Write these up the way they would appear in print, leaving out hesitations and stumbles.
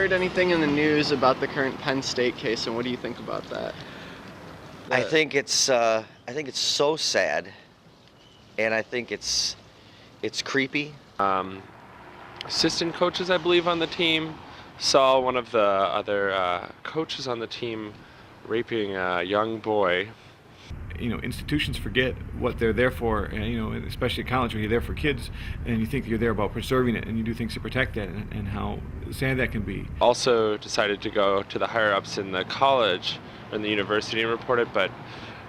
heard anything in the news about the current Penn State case, and what do you think about that? I think it's so sad, and I think it's creepy. Assistant coaches, I believe, on the team saw one of the other coaches on the team raping a young boy. You know, institutions forget what they're there for, and, you know, especially at college when you're there for kids and you think you're there about preserving it and you do things to protect that, and how sad that can be. Also decided to go to the higher-ups in the college or in the university and report it, but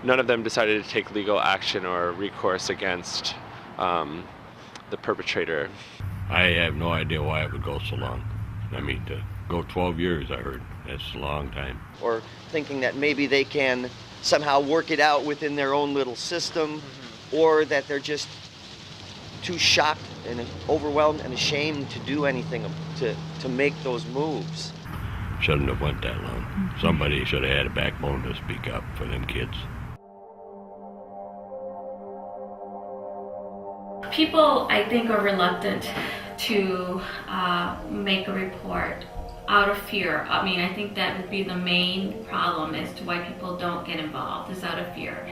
none of them decided to take legal action or recourse against the perpetrator. I have no idea why it would go so long. I mean, to go 12 years, I heard, that's a long time. Or thinking that maybe they can somehow work it out within their own little system, or that they're just too shocked and overwhelmed and ashamed to do anything to make those moves. Shouldn't have went that long. Somebody should have had a backbone to speak up for them kids. People, I think, are reluctant to make a report out of fear. I mean, I think that would be the main problem as to why people don't get involved, is out of fear.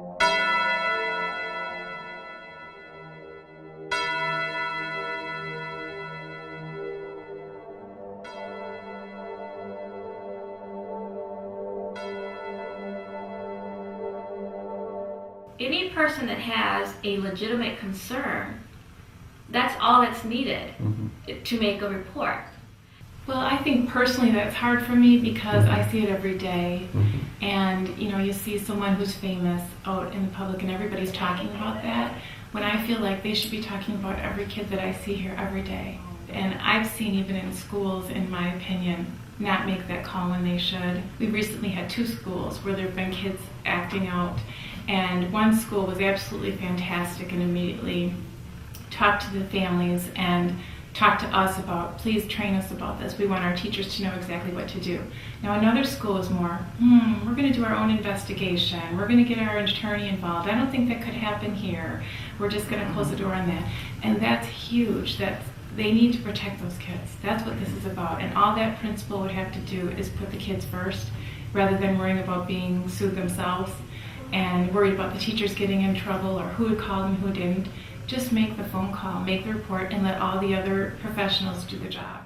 Any person that has a legitimate concern, that's all that's needed to make a report. Well, I think personally that's hard for me because I see it every day. And, you know, you see someone who's famous out in the public and everybody's talking about that, when I feel like they should be talking about every kid that I see here every day. And I've seen, even in schools, in my opinion, not make that call when they should. We recently had 2 schools where there have been kids acting out, and one school was absolutely fantastic and immediately talked to the families and talked to us about, please train us about this. We want our teachers to know exactly what to do. Now another school is more, we're going to do our own investigation. We're going to get our attorney involved. I don't think that could happen here. We're just going to close the door on that. And that's huge. They need to protect those kids. That's what this is about. And all that principal would have to do is put the kids first, rather than worrying about being sued themselves and worried about the teachers getting in trouble or who would call them, who didn't. Just make the phone call, make the report, and let all the other professionals do the job.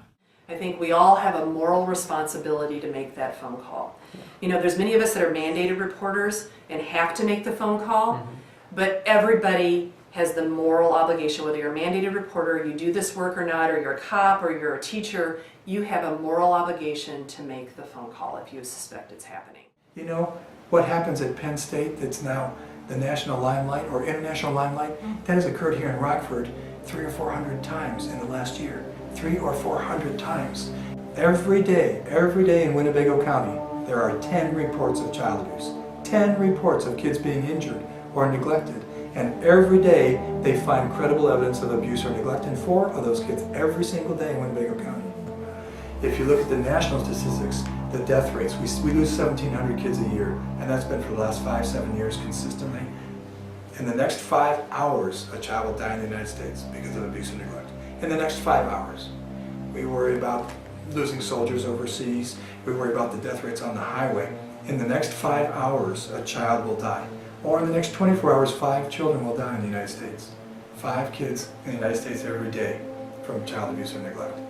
I think we all have a moral responsibility to make that phone call. You know, there's many of us that are mandated reporters and have to make the phone call, but everybody has the moral obligation, whether you're a mandated reporter, you do this work or not, or you're a cop, or you're a teacher, you have a moral obligation to make the phone call if you suspect it's happening. You know, what happens at Penn State that's now the national limelight or international limelight, that has occurred here in Rockford 300 or 400 times in the last year. 300 or 400 times. Every day in Winnebago County, there are 10 reports of child abuse. 10 reports of kids being injured or neglected. And every day they find credible evidence of abuse or neglect in 4 of those kids every single day in Winnebago County. If you look at the national statistics, the death rates, we lose 1,700 kids a year, and that's been for the last 5-7 years consistently. In the next 5 hours, a child will die in the United States because of abuse and neglect. In the next 5 hours. We worry about losing soldiers overseas. We worry about the death rates on the highway. In the next 5 hours, a child will die. Or in the next 24 hours, 5 children will die in the United States. 5 kids in the United States every day from child abuse or neglect.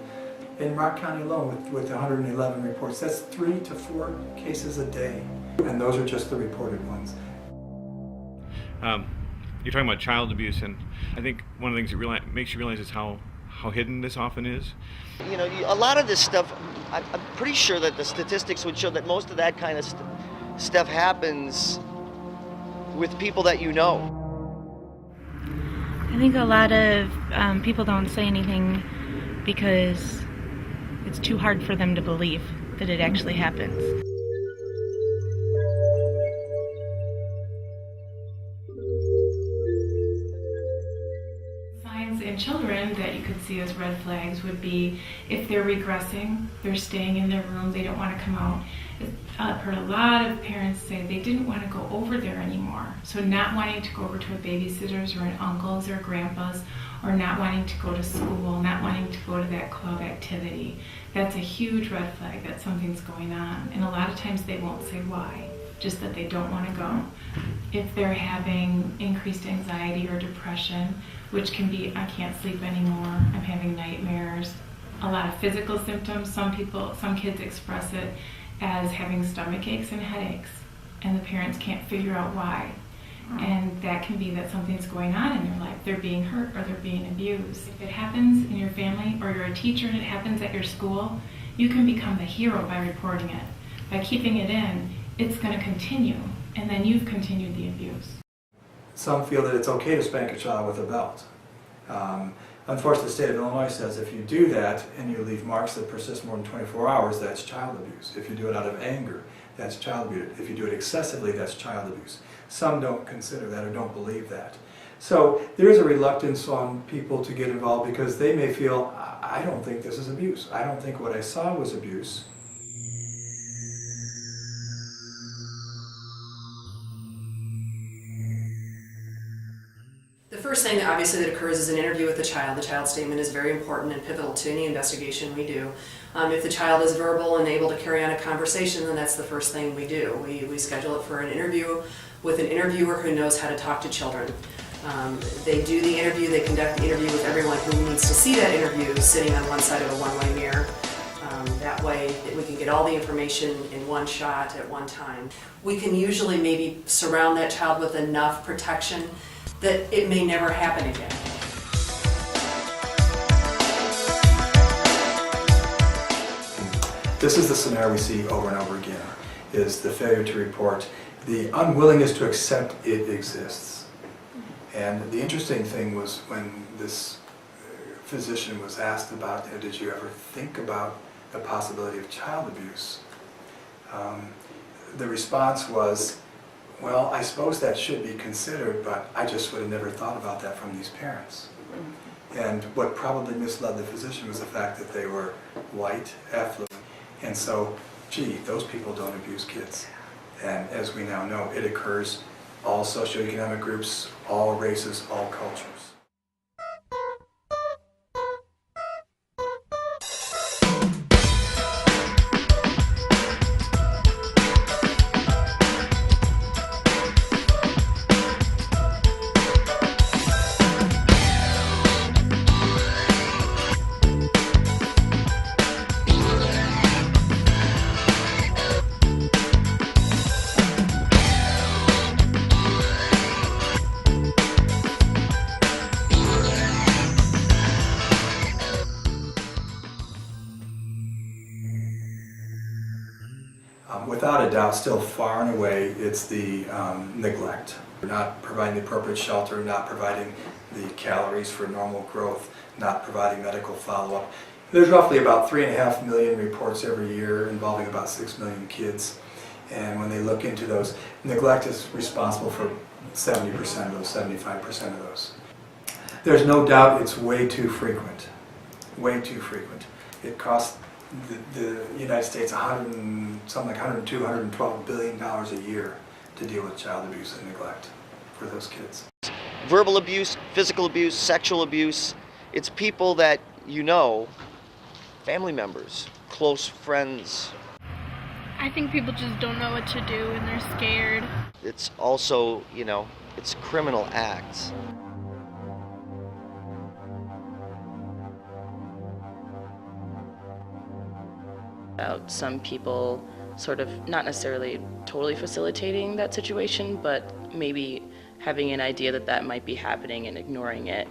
In Rock County alone, with 111 reports, that's 3 to 4 cases a day. And those are just the reported ones. You're talking about child abuse, and I think one of the things that makes you realize is how hidden this often is. You know, a lot of this stuff, I'm pretty sure that the statistics would show that most of that kind of stuff happens with people that you know. I think a lot of people don't say anything because it's too hard for them to believe that it actually happens. Signs in children that you could see as red flags would be if they're regressing, they're staying in their room, they don't want to come out. I've heard a lot of parents say they didn't want to go over there anymore. So not wanting to go over to a babysitter's or an uncle's or grandpa's, or not wanting to go to school, not wanting to go to that club activity. activity, that's a huge red flag that something's going on. And a lot of times they won't say why, just that they don't want to go. If they're having increased anxiety or depression, which can be, I can't sleep anymore, I'm having nightmares, a lot of physical symptoms. Some kids express it as having stomach aches and headaches, and the parents can't figure out why. And that can be that something's going on in their life. They're being hurt or they're being abused. If it happens in your family or you're a teacher and it happens at your school, you can become the hero by reporting it. By keeping it in, it's going to continue, and then you've continued the abuse. Some feel that it's okay to spank a child with a belt. Unfortunately, the state of Illinois says if you do that and you leave marks that persist more than 24 hours, that's child abuse. If you do it out of anger, that's child abuse. If you do it excessively, that's child abuse. Some don't consider that or don't believe that. So there is a reluctance on people to get involved because they may feel, I don't think this is abuse. I don't think what I saw was abuse. The first thing, obviously, that occurs is an interview with the child. The child statement is very important and pivotal to any investigation we do. If the child is verbal and able to carry on a conversation, then that's the first thing we do. We schedule it for an interview with an interviewer who knows how to talk to children. They do the interview, they conduct the interview with everyone who needs to see that interview sitting on one side of a one-way mirror. That way we can get all the information in one shot at one time. We can usually maybe surround that child with enough protection that it may never happen again. This is the scenario we see over and over again, is the failure to report, the unwillingness to accept it exists. And the interesting thing was when this physician was asked about, did you ever think about the possibility of child abuse? The response was, well, I suppose that should be considered, but I just would have never thought about that from these parents. And what probably misled the physician was the fact that they were white, affluent, and so, gee, those people don't abuse kids. And as we now know, it occurs all socioeconomic groups, all races, all cultures. Without a doubt, still far and away, it's the neglect. Not providing the appropriate shelter, not providing the calories for normal growth, not providing medical follow-up. There's roughly about 3.5 million reports every year involving about 6 million kids. And when they look into those, neglect is responsible for 70% of those, 75% of those. There's no doubt it's way too frequent. Way too frequent. It costs the United States something like $102, $112 billion a year to deal with child abuse and neglect for those kids. Verbal abuse, physical abuse, sexual abuse, it's people that you know, family members, close friends. I think people just don't know what to do and they're scared. It's also, it's criminal acts. About some people sort of not necessarily totally facilitating that situation, but maybe having an idea that that might be happening and ignoring it.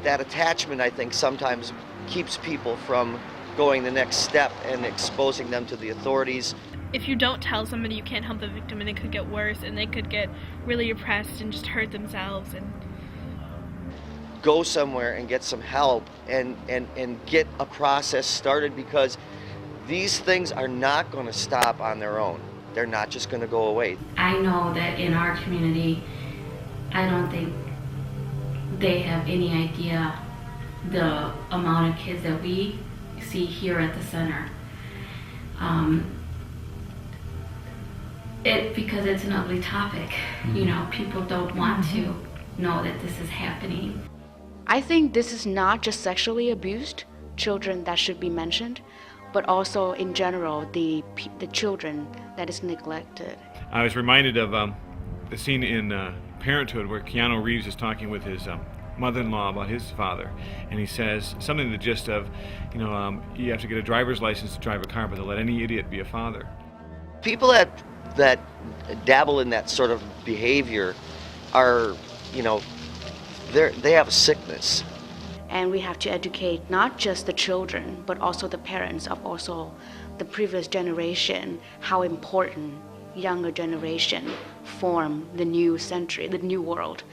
That attachment, I think, sometimes keeps people from going the next step and exposing them to the authorities. If you don't tell somebody, you can't help the victim, and it could get worse, and they could get really depressed and just hurt themselves. And go somewhere and get some help and get a process started, because these things are not going to stop on their own. They're not just going to go away. I know that in our community, I don't think they have any idea the amount of kids that we see here at the center. Because it's an ugly topic, people don't want to know that this is happening. I think this is not just sexually abused. children that should be mentioned, but also in general the children that is neglected. I was reminded of the scene in Parenthood where Keanu Reeves is talking with his mother-in-law about his father, and he says something to the gist of, you have to get a driver's license to drive a car, but to let any idiot be a father. People that dabble in that sort of behavior are, they have a sickness. And we have to educate not just the children, but also the parents of also the previous generation, how important younger generation form the new century, the new world.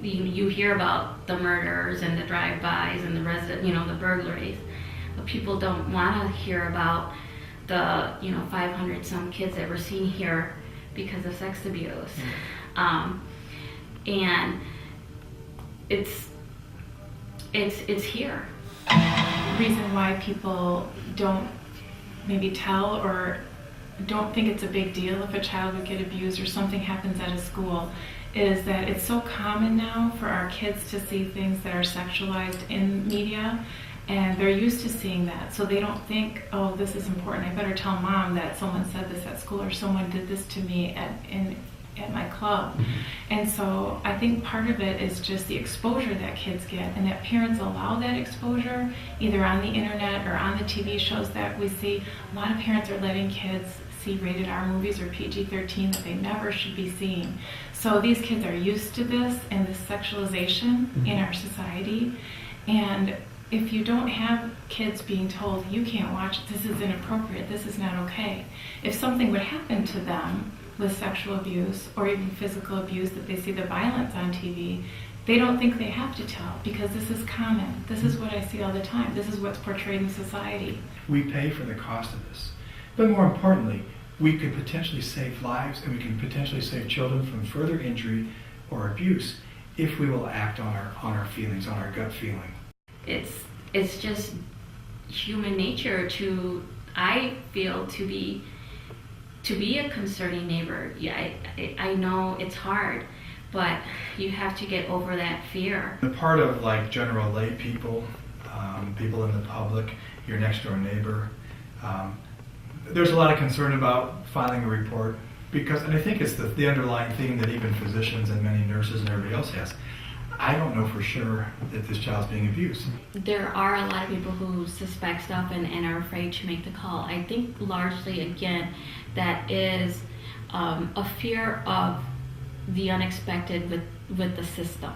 You hear about the murders and the drive-bys and the burglaries, but people don't want to hear about the 500 some kids that were seen here because of sex abuse. And it's here. The reason why people don't maybe tell or don't think it's a big deal if a child would get abused or something happens at a school is that it's so common now for our kids to see things that are sexualized in media, and they're used to seeing that, so they don't think, oh, this is important, I better tell mom that someone said this at school or someone did this to me at my club. And so I think part of it is just the exposure that kids get, and that parents allow that exposure either on the internet or on the TV shows that we see. A lot of parents are letting kids see rated R movies or PG-13 that they never should be seeing. So these kids are used to this and this sexualization in our society, and if you don't have kids being told, you can't watch it, this is inappropriate, this is not okay, if something would happen to them with sexual abuse or even physical abuse, that they see the violence on TV, they don't think they have to tell because this is common. This is what I see all the time. This is what's portrayed in society. We pay for the cost of this. But more importantly, we could potentially save lives and we can potentially save children from further injury or abuse if we will act on our feelings, on our gut feeling. It's just human nature I feel to be a concerning neighbor. Yeah, I know it's hard, but you have to get over that fear. The part of like general lay people, people in the public, your next door neighbor, there's a lot of concern about filing a report and I think it's the underlying theme that even physicians and many nurses and everybody else has. I don't know for sure that this child's being abused. There are a lot of people who suspect stuff and are afraid to make the call. I think largely, again, that is a fear of the unexpected with the system.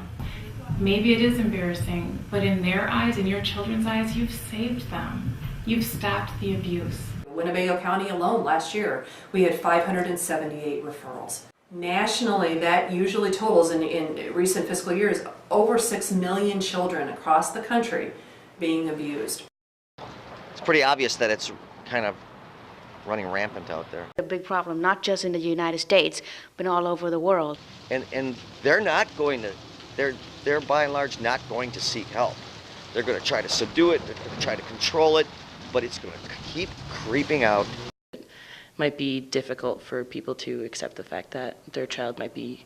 Maybe it is embarrassing, but in their eyes, in your children's eyes, you've saved them. You've stopped the abuse. Winnebago County alone last year, we had 578 referrals. Nationally, that usually totals in recent fiscal years over 6 million children across the country being abused. It's pretty obvious that it's kind of running rampant out there. A big problem, not just in the United States, but all over the world. And they're not going to, they're by and large not going to seek help. They're going to try to subdue it, they're going to try to control it, but it's going to keep creeping out. Might be difficult for people to accept the fact that their child might be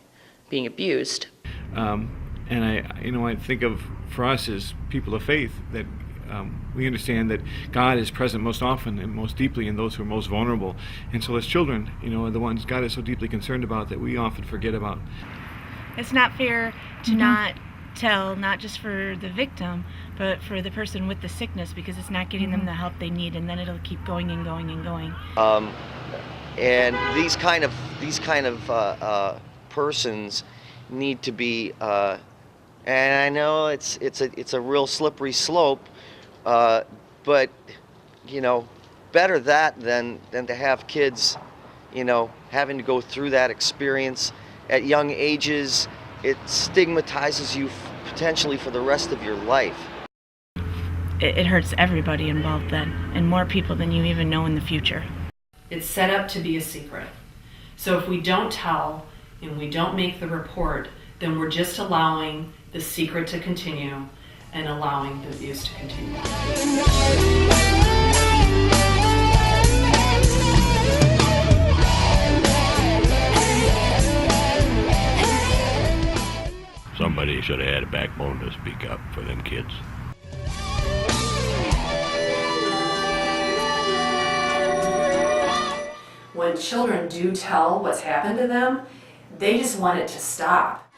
being abused. And I think of, for us as people of faith, that we understand that God is present most often and most deeply in those who are most vulnerable. And so as children, are the ones God is so deeply concerned about that we often forget about. It's not fair to not tell, not just for the victim, but for the person with the sickness, because it's not getting them the help they need, and then it'll keep going and going and going. And these kind of persons need to be, and I know it's a real slippery slope, but better that than to have kids, having to go through that experience at young ages. It stigmatizes you potentially for the rest of your life. It hurts everybody involved then, and more people than you even know in the future. It's set up to be a secret. So if we don't tell and we don't make the report, then we're just allowing the secret to continue and allowing the abuse to continue. Somebody should have had a backbone to speak up for them kids. when children do tell what's happened to them, they just want it to stop.